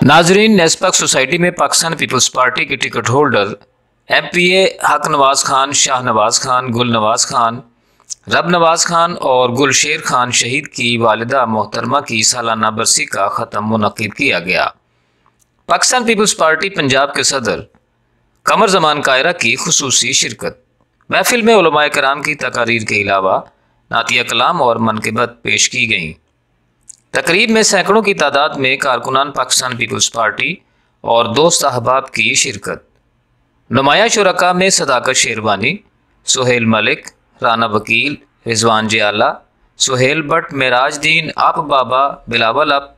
नाजरीन, नेस्पक सोसाइटी में Pakistan peoples party के टिकट होल्डर MPA हक नवाज खान, शाह नवाज खान, गुल नवाज खान, रब नवाज खान और गुलशेर खान शहीद की वालिदा मोहतरमा की सालाना बरसी का ख़त्म मुनक़िद किया गया। पाकिस्तान पीपल्स पार्टी पंजाब के सदर कमर ज़मान कायरा की खुसूसी शिरकत। महफिल में उलमाए कराम की तकारीर के अलावा नातिया कलाम और मनक़िबत पेश की गईं। तकरीब में सैकड़ों की तादाद में कारकुनान पाकिस्तान पीपल्स पार्टी और दोस्त अहबाब की शिरकत। नुमाया शुरका में सदाकत शेरवानी, सुहेल मलिक, राना वकील, रिजवान जियाला, सुहेल भट्ट, मेराजदीन, आप बाबा, बिलावल अप,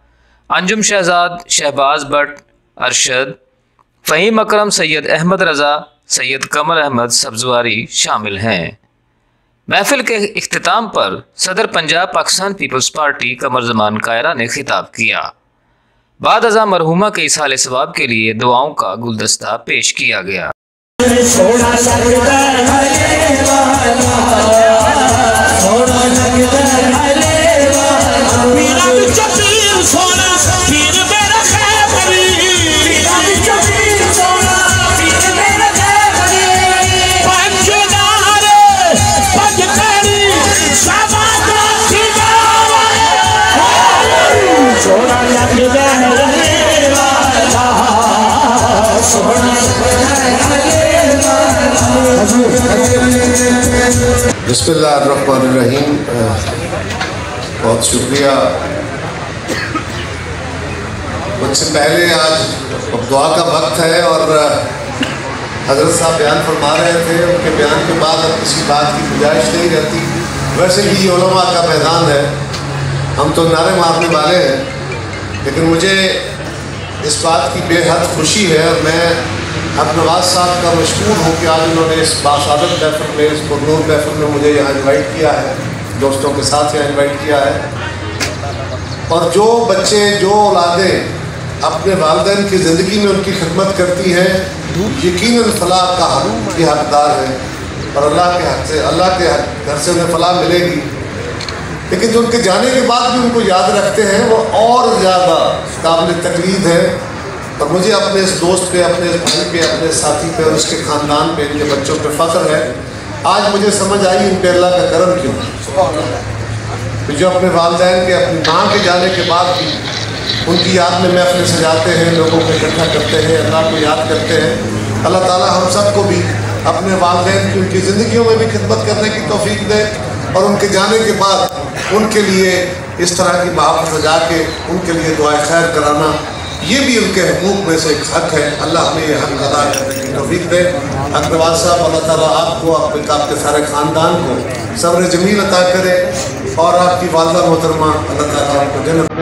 अंजुम शहजाद, शहबाज भट्ट, अरशद, फ़हीम अकरम, सैयद अहमद रज़ा, सैयद कमर अहमद सब्जवारी शामिल हैं। महफिल के इख्तिताम पर सदर पंजाब पाकिस्तान पीपल्स पार्टी कमर ज़मान कायरा ने खिताब किया। बाद अज़ा मरहुमा के इसाले सवाब के लिए दुआओं का गुलदस्ता पेश किया गया। बिस्मिल्लाहिर्रहमानिर्रहीम। बहुत शुक्रिया। मुझसे पहले आज दुआ का वक्त है और हज़रत साहब बयान फरमा रहे थे। उनके बयान के बाद अब किसी बात की गुंजाइश नहीं रहती। वैसे भी ये उलमा का मैदान है, हम तो नारे मारने वाले हैं, लेकिन मुझे इस बात की बेहद खुशी है और मैं हक नवाज साहब का मशकूर हूँ कि आज उन्होंने इस बासादत महफिल में, इस पुरनूर महफिल में मुझे यहाँ इन्वाइट किया है, दोस्तों के साथ यहाँ इन्वाइट किया है। और जो बच्चे, जो औलादें अपने वालिदैन की ज़िंदगी में उनकी खिदमत करती हैं, यकीनन फलाह का हक के हकदार हैं और अल्लाह के हक से, अल्लाह के घर से उन्हें फलाह मिलेगी। लेकिन जो उनके जाने के बाद भी उनको याद रखते हैं वो और ज़्यादा काबिल तकलीद है। और मुझे अपने इस दोस्त पे, अपने इस भाई पे, अपने साथी पे और उसके ख़ानदान पे, इनके बच्चों पे फ़ख्र है। आज मुझे समझ आई इन पे अल्लाह का करम क्यों, जो अपने वालिदैन के, अपनी माँ के जाने के बाद भी उनकी याद में महफिल सजाते हैं, लोगों को इकट्ठा करते हैं, अल्लाह को याद करते हैं। अल्लाह ताला हम सबको भी अपने वालिदैन की, उनकी ज़िंदगियों में भी खिदमत करने की तौफीक दे और उनके जाने के बाद उनके लिए इस तरह की महफिल सजा के उनके लिए दुआ खैर कराना, ये भी उनके हुकूक में से एक हक है। अल्लाह हमें ये हक अदा करने की तौफीक दे। हक नवाज साहब, अल्लाह ताला आपको, आपके सारे ख़ानदान को सब्र जमील अता करे और आपकी वालिदा मोहतरमा अल्लाह ताला आपको जन्नत